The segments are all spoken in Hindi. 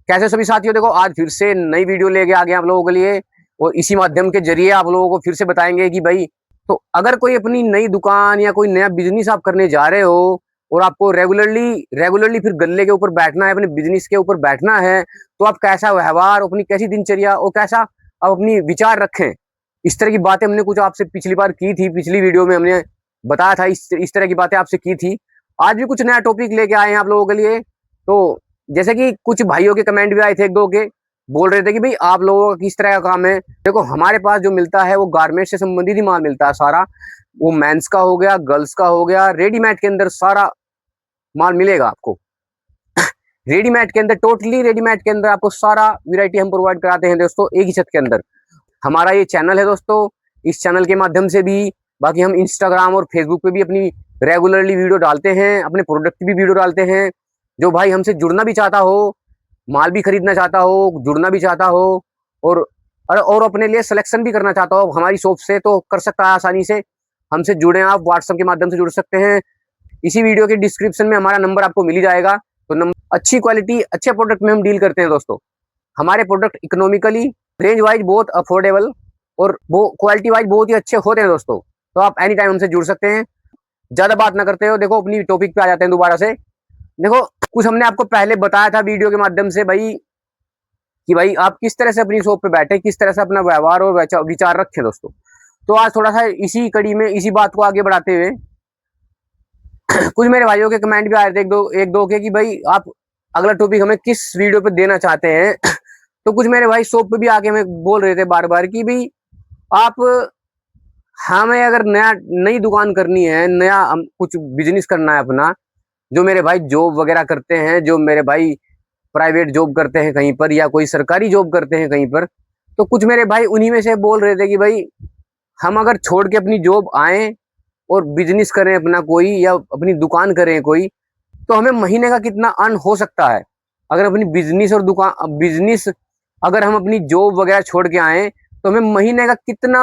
कैसे सभी साथियों, देखो आज फिर से नई वीडियो लेके आ गए आप लोगों के लिए। और इसी माध्यम के जरिए आप लोगों को फिर से बताएंगे कि भाई, तो अगर कोई अपनी नई दुकान या कोई नया बिजनेस आप करने जा रहे हो और आपको रेगुलरली फिर गल्ले के ऊपर बैठना है, अपने बिजनेस के ऊपर बैठना है, तो आप कैसा व्यवहार, अपनी कैसी दिनचर्या और कैसा आप अपनी विचार रखें, इस तरह की बातें हमने कुछ आपसे पिछली बार की थी। पिछली वीडियो में हमने बताया था, इस तरह की बातें आपसे की थी। आज भी कुछ नया टॉपिक लेके आए हैं आप लोगों के लिए। तो जैसे कि कुछ भाइयों के कमेंट भी आए थे, एक दो के बोल रहे थे कि भाई आप लोगों का किस तरह का काम है। देखो हमारे पास जो मिलता है वो गारमेंट से संबंधित ही माल मिलता है सारा। वो मेंस का हो गया, गर्ल्स का हो गया, रेडीमेड के अंदर सारा माल मिलेगा आपको। रेडीमेड के अंदर, टोटली रेडीमेड के अंदर आपको सारा वैरायटी हम प्रोवाइड कराते हैं दोस्तों, एक ही छत के अंदर। हमारा ये चैनल है दोस्तों, इस चैनल के माध्यम से भी, बाकी हम इंस्टाग्राम और फेसबुक पे भी अपनी रेगुलरली वीडियो डालते हैं, अपने प्रोडक्ट की भी वीडियो डालते हैं। जो भाई हमसे जुड़ना भी चाहता हो, माल भी खरीदना चाहता हो, जुड़ना भी चाहता हो और अपने लिए सिलेक्शन भी करना चाहता हो हमारी शॉप से, तो कर सकता है आसानी से। हमसे जुड़े, आप व्हाट्सएप के माध्यम से जुड़ सकते हैं। इसी वीडियो के डिस्क्रिप्शन में हमारा नंबर आपको मिल ही जाएगा। तो नंबर, अच्छी क्वालिटी अच्छे प्रोडक्ट में हम डील करते हैं दोस्तों। हमारे प्रोडक्ट इकोनॉमिकली, रेंज वाइज बहुत अफोर्डेबल और वो क्वालिटी वाइज बहुत ही अच्छे होते हैं दोस्तों। तो आप एनी टाइम हमसे जुड़ सकते हैं। ज्यादा बात ना करते हो, देखो अपनी टॉपिक पे आ जाते हैं दोबारा से। देखो कुछ हमने आपको पहले बताया था वीडियो के माध्यम से भाई, कि भाई आप किस तरह से अपनी शॉप पे बैठे, किस तरह से अपना व्यवहार और विचार रखें दोस्तों। तो आज थोड़ा सा इसी कड़ी में, इसी बात को आगे बढ़ाते हुए कुछ मेरे भाइयों के कमेंट भी आए थे एक दो के, कि भाई आप अगला टॉपिक हमें किस वीडियो पे देना चाहते हैं। तो कुछ मेरे भाई शॉप पे भी आके हमें बोल रहे थे बार बार कि भाई आप, हमें अगर नई दुकान करनी है, नया कुछ बिजनेस करना है अपना। जो मेरे भाई जॉब वगैरह करते हैं, जो मेरे भाई प्राइवेट जॉब करते हैं कहीं पर, या कोई सरकारी जॉब करते हैं कहीं पर, तो कुछ मेरे भाई उन्हीं में से बोल रहे थे कि भाई हम अगर छोड़ के अपनी जॉब आए और बिजनेस करें अपना कोई, या अपनी दुकान करें कोई, तो हमें महीने का कितना अर्न हो सकता है। अगर अपनी बिजनेस अगर हम अपनी जॉब वगैरह छोड़ के आए, तो हमें महीने का कितना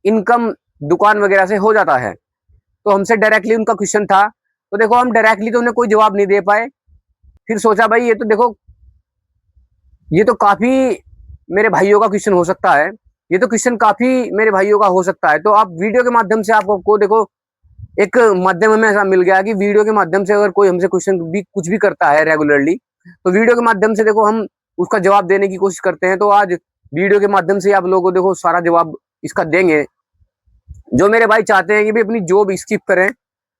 इनकम दुकान वगैरह से हो जाता है। तो हमसे डायरेक्टली उनका क्वेश्चन था। तो देखो हम डायरेक्टली तो उन्हें कोई जवाब नहीं दे पाए। फिर सोचा भाई, ये तो देखो, ये तो काफी मेरे भाइयों का क्वेश्चन हो सकता है, ये तो क्वेश्चन काफी मेरे भाइयों का हो सकता है। तो आप वीडियो के माध्यम से, आपको देखो एक माध्यम हमें ऐसा मिल गया कि वीडियो के माध्यम से अगर कोई हमसे क्वेश्चन भी कुछ भी करता है रेगुलरली, तो वीडियो के माध्यम से देखो हम उसका जवाब देने की कोशिश करते हैं। तो आज वीडियो के माध्यम से आप लोगों को देखो सारा जवाब इसका देंगे। जो मेरे भाई चाहते हैं कि भी अपनी जॉब स्किप करें,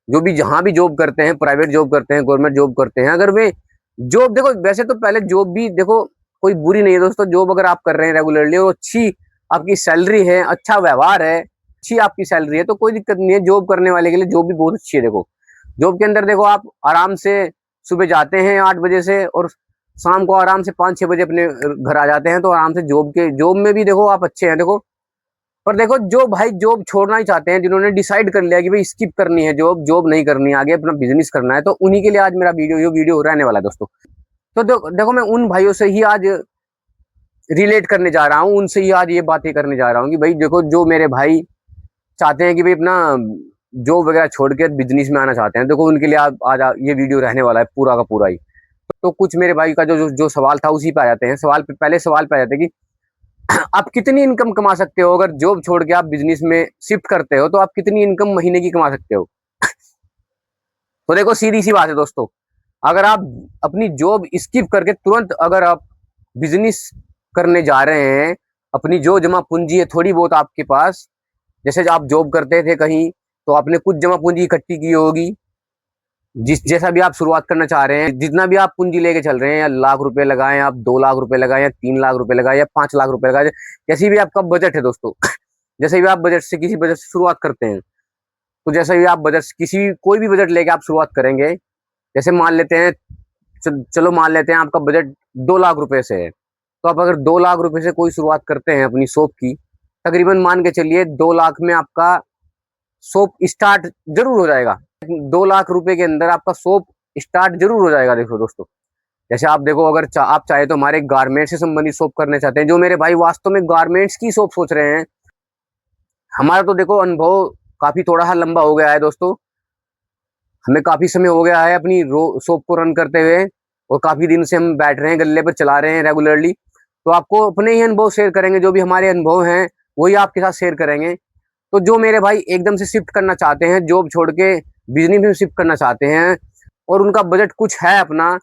जो भी जहां भी जॉब करते हैं, प्राइवेट जॉब करते हैं, गवर्नमेंट जॉब करते हैं, अगर वे जॉब, देखो वैसे तो पहले जॉब भी देखो कोई बुरी नहीं है दोस्तों। जॉब अगर आप कर रहे हैं रेगुलरली और अच्छी आपकी सैलरी है, अच्छा व्यवहार है, अच्छी आपकी सैलरी है, तो कोई दिक्कत नहीं है। जॉब करने वाले के लिए जॉब भी बहुत अच्छी है। देखो जॉब के अंदर देखो आप आराम से सुबह जाते हैं 8 बजे से, और शाम को आराम से 5-6 बजे अपने घर आ जाते हैं। तो आराम से जॉब में भी देखो आप अच्छे हैं। देखो पर देखो जो भाई जॉब छोड़ना ही चाहते हैं, जिन्होंने डिसाइड कर लिया कि भाई स्किप करनी है जॉब नहीं करनी है, आगे अपना बिजनेस करना है, तो उन्हीं के लिए आज मेरा वीडियो रहने वाला है दोस्तों। तो देखो मैं उन भाइयों से ही आज रिलेट करने जा रहा हूँ, उनसे ही आज ये बातें करने जा रहा हूँ कि भाई देखो, जो मेरे भाई चाहते हैं कि भाई अपना जॉब वगैरह छोड़ के बिजनेस में आना चाहते हैं, देखो उनके लिए आज ये वीडियो रहने वाला है पूरा का पूरा ही। तो कुछ मेरे भाई का जो सवाल था उसी पे आ जाते हैं। पहले सवाल पे आ जाते हैं कि आप कितनी इनकम कमा सकते हो अगर जॉब छोड़ के आप बिजनेस में शिफ्ट करते हो, तो आप कितनी इनकम महीने की कमा सकते हो। तो देखो सीधी सी बात है दोस्तों, अगर आप अपनी जॉब स्किप करके तुरंत अगर आप बिजनेस करने जा रहे हैं, अपनी जो जमा पूंजी है थोड़ी बहुत आपके पास, जैसे आप जॉब करते थे कहीं, तो आपने कुछ जमा पूंजी इकट्ठी की होगी। जैसा भी आप शुरुआत करना चाह रहे हैं, जितना भी आप पूंजी लेके चल रहे हैं, या लाख रुपए लगाएं, आप 2 लाख रुपए लगाएं, या 3 लाख रुपए लगाएं, या 5 लाख रुपए लगाएं, जैसी भी आपका बजट है दोस्तों। जैसे भी आप किसी बजट से शुरुआत करते हैं, तो जैसे भी आप कोई भी बजट लेके आप शुरुआत करेंगे, जैसे मान लेते हैं, चलो मान लेते हैं आपका बजट 2 लाख रुपए से है। तो आप अगर 2 लाख रुपए से कोई शुरुआत करते हैं अपनी शॉप की, तकरीबन मान के चलिए 2 लाख में आपका शॉप स्टार्ट जरूर हो जाएगा। 2 लाख रुपए के अंदर आपका शॉप स्टार्ट जरूर हो जाएगा। देखो दोस्तों, जैसे आप देखो, अगर आप चाहे तो हमारे गारमेंट से संबंधित शॉप करने चाहते हैं, जो मेरे भाई वास्तव में गारमेंट्स की शॉप सोच रहे हैं, हमारा तो देखो अनुभव काफी थोड़ा सा लंबा हो गया है दोस्तों। हमें काफी समय हो गया है अपनी शॉप को रन करते हुए। और काफी दिन से हम बैठ रहे हैं गल्ले पर, चला रहे हैं रेगुलरली। तो आपको अपने ही अनुभव शेयर करेंगे, जो भी हमारे अनुभव हैं वही आपके साथ शेयर करेंगे। तो जो मेरे भाई एकदम से शिफ्ट करना चाहते हैं, जॉब छोड़ के बिजनेस में शिफ्ट करना चाहते हैं और उनका बजट कुछ है अपना,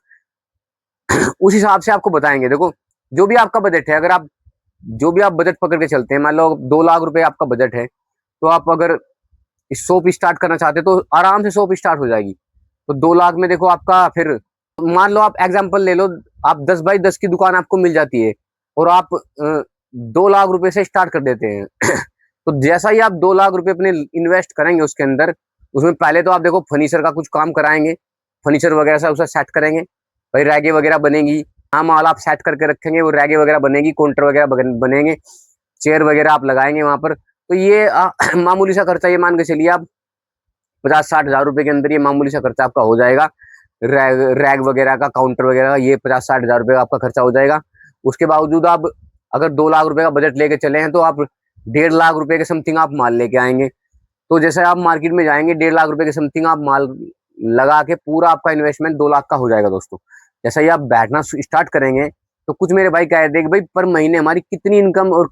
उस हिसाब से आपको बताएंगे। देखो, जो भी आपका बजट है, अगर आप जो भी आप बजट पकड़ के चलते हैं, मान लो 2 लाख रुपए आपका बजट है, तो आप अगर शॉप स्टार्ट करना चाहते हैं तो आराम से शॉप स्टार्ट हो जाएगी। तो 2 लाख में देखो आपका, फिर मान लो आप एग्जांपल ले लो, आप 10 बाई 10 की दुकान आपको मिल जाती है और आप 2 लाख रुपए से स्टार्ट कर देते हैं। तो जैसा ही आप 2 लाख रुपए अपने इन्वेस्ट करेंगे उसके अंदर, उसमें पहले तो आप देखो फर्नीचर का कुछ काम कराएंगे, फर्नीचर वगैरह से उसे सेट करेंगे, भाई रैगे वगैरह बनेगी, हाँ माल आप सेट करके रखेंगे, वो रैगे वगैरह बनेगी, काउंटर वगैरह बनेंगे, चेयर वगैरह आप लगाएंगे वहां पर। तो ये मामूली सा खर्चा, ये मान के चलिए आप 50-60 हज़ार रुपए के अंदर ये मामूली सा खर्चा आपका हो जाएगा। रैग वगैरह का, काउंटर वगैरह का, ये 50-60 हज़ार रुपए का आपका खर्चा हो जाएगा। उसके बावजूद आप अगर 2 लाख रुपए का बजट लेके चले हैं तो आप 1.5 लाख रुपए के समथिंग आप माल लेके आएंगे। तो जैसे आप मार्केट में जाएंगे, 1.5 लाख रुपए के समथिंग आप माल लगा के पूरा आपका इन्वेस्टमेंट 2 लाख का हो जाएगा दोस्तों। जैसा ही आप बैठना स्टार्ट करेंगे तो कुछ मेरे भाई कह देंगे भाई पर महीने हमारी कितनी इनकम और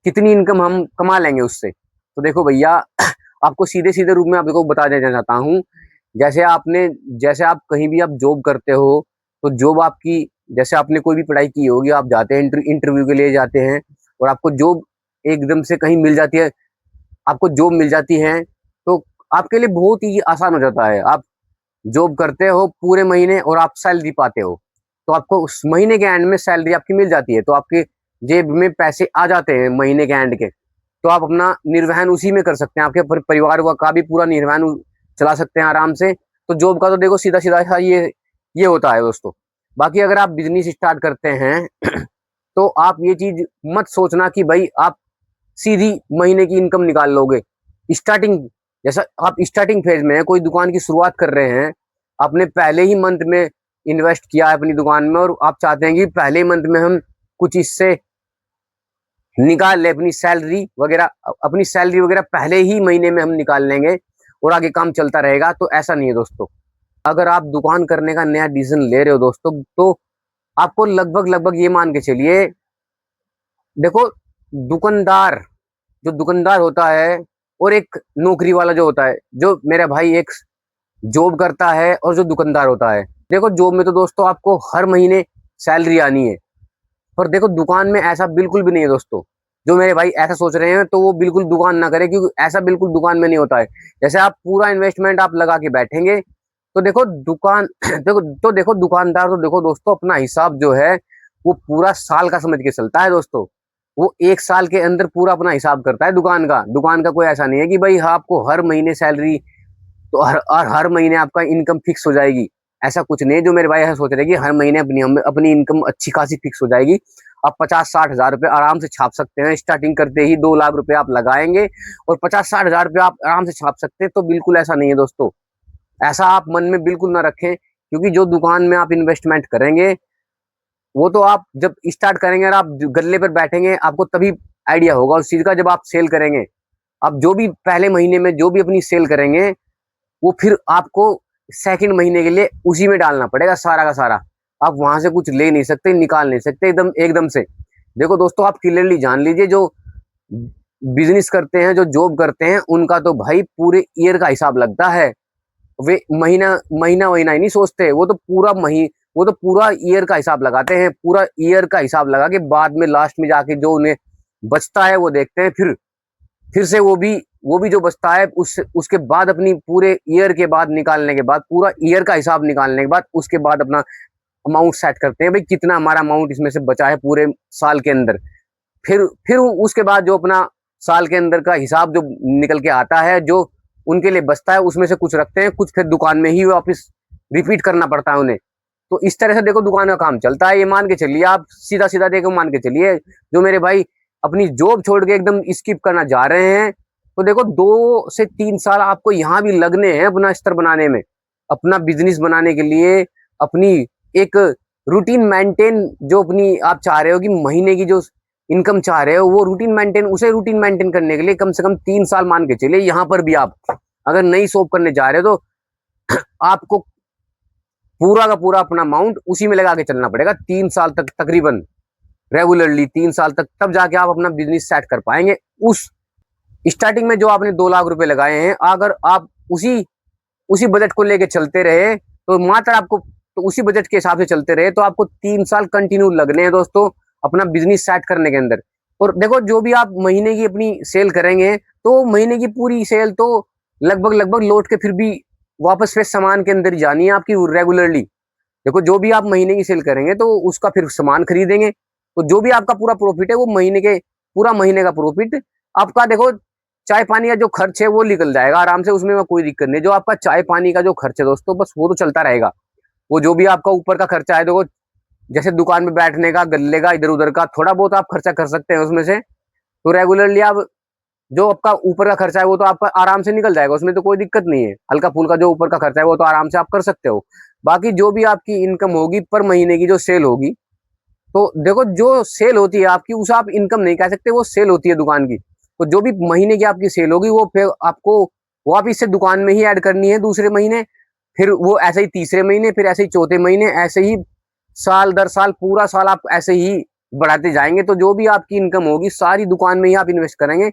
कितनी इनकम हम कमा लेंगे उससे। तो देखो भैया, आपको सीधे सीधे रूप में आप देखो बता देना चाहता हूँ। जैसे आप कहीं भी आप जॉब करते हो, तो जॉब आपकी, जैसे आपने कोई भी पढ़ाई की होगी, आप जाते हैं इंटरव्यू के लिए जाते हैं और आपको जॉब एकदम से कहीं मिल जाती है, आपको जॉब मिल जाती है, तो आपके लिए बहुत ही आसान हो जाता है। आप जॉब करते हो पूरे महीने और आप सैलरी पाते हो, तो आपको उस महीने के एंड में सैलरी आपकी मिल जाती है, तो आपके जेब में पैसे आ जाते हैं महीने के एंड के। तो आप अपना निर्वहन उसी में कर सकते हैं, आपके परिवार का भी पूरा निर्वहन चला सकते हैं आराम से। तो जॉब का तो देखो सीधा सीधा सा ये होता है दोस्तों। बाकी अगर आप बिजनेस स्टार्ट करते हैं तो आप ये चीज मत सोचना कि भाई आप सीधी महीने की इनकम निकाल लोगे। स्टार्टिंग, जैसा आप स्टार्टिंग फेज में है, कोई दुकान की शुरुआत कर रहे हैं, आपने पहले ही मंथ में इन्वेस्ट किया है अपनी दुकान में और आप चाहते हैं कि पहले मंथ में हम कुछ इससे निकाल ले, अपनी सैलरी वगैरह पहले ही महीने में हम निकाल लेंगे और आगे काम चलता रहेगा। तो ऐसा नहीं है दोस्तों। अगर आप दुकान करने का नया डिसीजन ले रहे हो दोस्तों, तो आपको लगभग ये मान के चलिए, देखो दुकानदार, जो दुकानदार होता है और एक नौकरी वाला जो होता है, जो मेरा भाई एक जॉब करता है और जो दुकानदार होता है, देखो जॉब में तो दोस्तों आपको हर महीने सैलरी आनी है, पर देखो दुकान में ऐसा बिल्कुल भी नहीं है दोस्तों। जो मेरे भाई ऐसा सोच रहे हैं तो वो बिल्कुल दुकान ना करें, क्योंकि ऐसा बिल्कुल दुकान में नहीं होता है। जैसे आप पूरा इन्वेस्टमेंट आप लगा के बैठेंगे तो देखो दुकान देखो दुकानदार तो देखो दोस्तों अपना हिसाब जो है वो पूरा साल का समझ के चलता है दोस्तों। वो 1 साल के अंदर पूरा अपना हिसाब करता है दुकान का कोई ऐसा नहीं है कि भाई हाँ आपको हर महीने सैलरी, तो हर महीने आपका इनकम फिक्स हो जाएगी। ऐसा कुछ नहीं है। जो मेरे भाई ऐसा सोच रहे हैं कि हर महीने अपनी इनकम अच्छी खासी फिक्स हो जाएगी, आप 50-60 हज़ार रुपए आराम से छाप सकते हैं। स्टार्टिंग करते ही 2 लाख रुपए आप लगाएंगे और 50-60 हज़ार रुपए आप आराम से छाप सकते हैं। तो बिल्कुल ऐसा नहीं है दोस्तों, ऐसा आप मन में बिल्कुल ना रखें, क्योंकि जो दुकान में आप इन्वेस्टमेंट करेंगे वो तो आप जब स्टार्ट करेंगे और आप गल्ले पर बैठेंगे आपको तभी आइडिया होगा उस चीज का, जब आप सेल करेंगे। आप जो भी पहले महीने में जो भी अपनी सेल करेंगे वो फिर आपको सेकंड महीने के लिए उसी में डालना पड़ेगा सारा का सारा। आप वहां से कुछ ले नहीं सकते, निकाल नहीं सकते एकदम से। देखो दोस्तों, आप क्लियरली जान लीजिए, जो बिजनेस करते हैं, जो जॉब करते हैं, उनका तो भाई पूरे ईयर का हिसाब लगता है। वे महीना महीना वहीना ही नहीं सोचते, वो तो पूरा ईयर का हिसाब लगाते हैं। पूरा ईयर का हिसाब लगा के बाद में लास्ट में जाके जो उन्हें बचता है वो देखते हैं। फिर से वो भी जो बचता है उसके बाद अपनी पूरे ईयर के बाद निकालने के बाद, पूरा ईयर का हिसाब निकालने के बाद उसके बाद अपना अमाउंट सेट करते हैं, भाई कितना हमारा अमाउंट इसमें से बचा है पूरे साल के अंदर। फिर उसके बाद जो अपना साल के अंदर का हिसाब जो निकल के आता है, जो उनके लिए बचता है उसमें से कुछ रखते हैं, कुछ फिर दुकान में ही वापस रिपीट करना पड़ता है उन्हें। तो इस तरह से देखो दुकान का काम चलता है। ये मान के चलिए, आप सीधा सीधा देखो मान के चलिए, जो मेरे भाई अपनी जॉब छोड़ के एकदम स्किप करना जा रहे हैं, तो देखो 2 से 3 साल आपको यहाँ भी लगने हैं अपना स्तर बनाने में, अपना बिजनेस बनाने के लिए, अपनी एक रूटीन मेंटेन, जो अपनी आप चाह रहे हो कि महीने की जो इनकम चाह रहे हो, वो उसे रूटीन मेंटेन करने के लिए कम से कम 3 साल मान के चलिए। यहाँ पर भी आप अगर नई शॉप करने जा रहे हो तो आपको पूरा का पूरा अपना अमाउंट उसी में लगा के चलना पड़ेगा 3 साल तक, तकरीबन रेगुलरली 3 साल तक, तब जाके आप अपना बिजनेस सेट कर पाएंगे। उस स्टार्टिंग में जो आपने 2 लाख रुपए लगाए हैं, अगर आप उसी उसी बजट को लेके चलते रहे तो मात्र आपको, तो उसी बजट के हिसाब से चलते रहे तो आपको 3 साल कंटिन्यू लगने हैं दोस्तों अपना बिजनेस सेट करने के अंदर। और देखो, जो भी आप महीने की अपनी सेल करेंगे तो महीने की पूरी सेल तो लगभग लगभग लौट के फिर भी वापस फिर सामान के अंदर ही जानी है आपकी रेगुलरली। देखो, जो भी आप महीने की सेल करेंगे तो उसका फिर सामान खरीदेंगे, तो जो भी आपका पूरा प्रॉफिट है वो पूरा महीने का प्रॉफिट आपका, देखो चाय पानी का जो खर्च है वो निकल जाएगा आराम से, उसमें कोई दिक्कत नहीं। जो आपका चाय पानी का जो खर्च है दोस्तों, बस वो तो चलता रहेगा। वो जो भी आपका ऊपर का खर्चा है, देखो जैसे दुकान में बैठने का, गल्ले का, इधर उधर का थोड़ा बहुत आप खर्चा कर सकते हैं उसमें से, तो रेगुलरली आप जो आपका ऊपर का खर्चा है वो तो आपका आराम से निकल जाएगा, उसमें तो कोई दिक्कत नहीं है। हल्का फुल्का जो ऊपर का खर्चा है वो तो आराम से आप कर सकते हो। बाकी जो भी आपकी इनकम होगी पर महीने की जो सेल होगी, तो देखो जो सेल होती है आपकी, उसे आप इनकम नहीं कह सकते, वो सेल होती है दुकान की। तो जो भी महीने की आपकी सेल होगी वो फिर आपको वापिस से दुकान में ही ऐड करनी है दूसरे महीने, फिर वो ऐसे ही तीसरे महीने, फिर ऐसे ही चौथे महीने, ऐसे ही साल दर साल पूरा साल आप ऐसे ही बढ़ाते जाएंगे। तो जो भी आपकी इनकम होगी सारी दुकान में ही आप इन्वेस्ट करेंगे।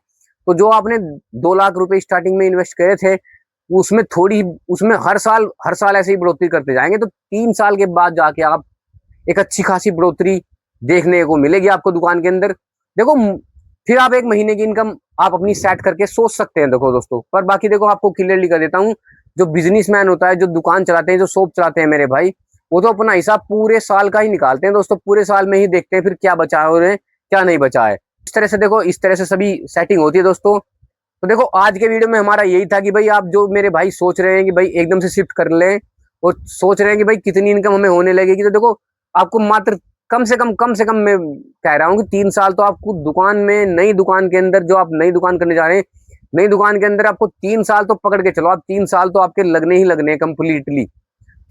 तो जो आपने 2 लाख रुपए स्टार्टिंग में इन्वेस्ट करे थे, उसमें हर साल ऐसे ही बढ़ोतरी करते जाएंगे, तो 3 साल के बाद जाके आप एक अच्छी खासी बढ़ोतरी देखने को मिलेगी आपको दुकान के अंदर। देखो, फिर आप एक महीने की इनकम आप अपनी सेट करके सोच सकते हैं देखो दोस्तों। पर बाकी देखो, आपको क्लियरली कर देता हूँ, जो बिजनेसमैन होता है, जो दुकान चलाते हैं, जो शॉप चलाते हैं मेरे भाई, वो तो अपना हिसाब पूरे साल का ही निकालते हैं दोस्तों। पूरे साल में ही देखते हैं फिर क्या बचा है उन्हें, क्या नहीं बचा है। इस तरह से देखो, इस तरह से सभी सेटिंग होती है दोस्तों। तो देखो, आज के वीडियो में हमारा यही था कि भाई आप जो मेरे भाई सोच रहे हैं कि भाई एकदम से शिफ्ट कर लें, और सोच रहे हैं कि भाई कितनी इनकम हमें होने लगेगी, तो देखो आपको मात्र कम से कम मैं कह रहा हूँ कि 3 साल तो आपको दुकान में, नई दुकान के अंदर, जो आप नई दुकान करने जा रहे हैं, नई दुकान के अंदर आपको 3 साल तो पकड़ के चलो, आप 3 साल तो आपके लगने ही लगने कंप्लीटली।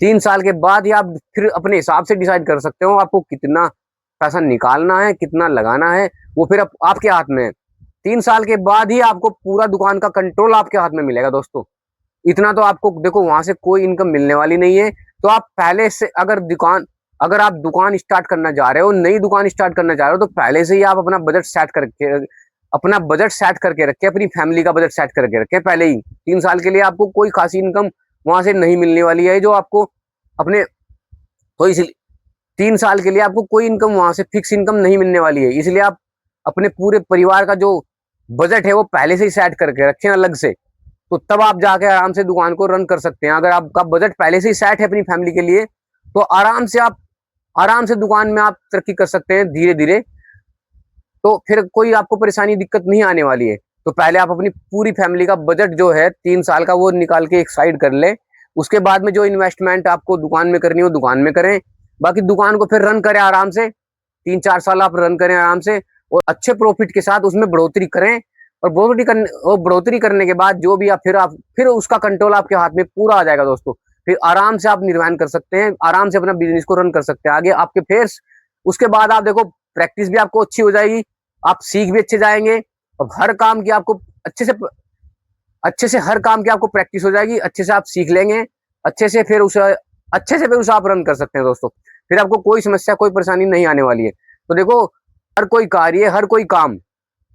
3 साल के बाद ही आप फिर अपने हिसाब से डिसाइड कर सकते हो आपको कितना पैसा निकालना है, कितना लगाना है, वो फिर आपके हाथ में है। 3 साल के बाद ही आपको पूरा दुकान का कंट्रोल आपके हाथ में मिलेगा दोस्तों। इतना तो आपको देखो, वहां से कोई इनकम मिलने वाली नहीं है। तो आप पहले से अगर आप दुकान स्टार्ट करना चाह रहे हो, नई दुकान स्टार्ट करना चाह रहे हो, तो पहले से ही आप अपना बजट सेट करके रखे, अपनी फैमिली का बजट सेट करके रखे पहले ही। 3 साल के लिए आपको कोई खासी इनकम वहां से नहीं मिलने वाली है, जो आपको अपने, तो इसलिए 3 साल के लिए आपको कोई इनकम वहां से फिक्स इनकम नहीं मिलने वाली है। इसलिए आप अपने पूरे परिवार का जो बजट है वो पहले से ही सेट करके रखें अलग से, तो तब आप जाके आराम से दुकान को रन कर सकते हैं। अगर आपका बजट पहले से ही सेट है अपनी फैमिली के लिए, तो आराम से दुकान में आप तरक्की कर सकते हैं धीरे धीरे। तो फिर कोई आपको परेशानी, दिक्कत नहीं आने वाली है। तो पहले आप अपनी पूरी फैमिली का बजट जो है 3 साल का, वो निकाल के एक साइड कर ले। उसके बाद में जो इन्वेस्टमेंट आपको दुकान में करनी हो दुकान में करें, बाकी दुकान को फिर रन करें आराम से। 3-4 साल आप रन करें आराम से, और अच्छे प्रॉफिट के साथ उसमें बढ़ोतरी करें। और बढ़ोतरी करने के बाद जो भी आप फिर उसका कंट्रोल आपके हाथ में पूरा आ जाएगा दोस्तों। फिर आराम से आप निर्माण कर सकते हैं, आराम से अपना बिजनेस को रन कर सकते हैं आगे आपके फेस। उसके बाद आप देखो, प्रैक्टिस भी आपको अच्छी हो जाएगी, आप सीख भी अच्छे जाएंगे, और हर काम की आपको अच्छे से हर काम की आपको प्रैक्टिस हो जाएगी, अच्छे से आप सीख लेंगे, अच्छे से फिर उसे आप रन कर सकते हैं दोस्तों। फिर आपको कोई समस्या, कोई परेशानी नहीं आने वाली है। तो देखो, हर कोई कार्य, हर कोई काम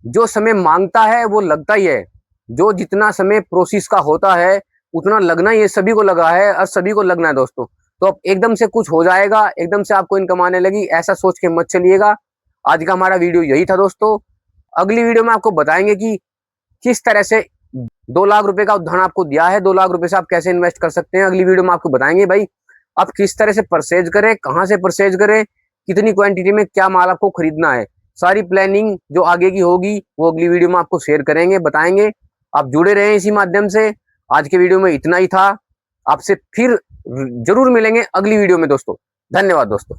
जो समय मांगता है वो लगता ही है। जो जितना समय प्रोसेस का होता है उतना लगना ही है, सभी को लगा है और सभी को लगना है दोस्तों। तो अब एकदम से कुछ हो जाएगा, एकदम से आपको इनकम आने लगी, ऐसा सोच के मत चलिएगा। आज का हमारा वीडियो यही था दोस्तों। अगली वीडियो में आपको बताएंगे कि किस तरह से 2 लाख रुपए का उदाहरण आपको दिया है, 2 लाख रुपए से आप कैसे इन्वेस्ट कर सकते हैं। अगली वीडियो में आपको बताएंगे भाई आप किस तरह से परचेज करें, कहाँ से परचेज करें, कितनी क्वांटिटी में क्या माल आपको खरीदना है। सारी प्लानिंग जो आगे की होगी वो अगली वीडियो में आपको शेयर करेंगे, बताएंगे। आप जुड़े रहें इसी माध्यम से। आज के वीडियो में इतना ही था, आपसे फिर जरूर मिलेंगे अगली वीडियो में दोस्तों। धन्यवाद दोस्तों।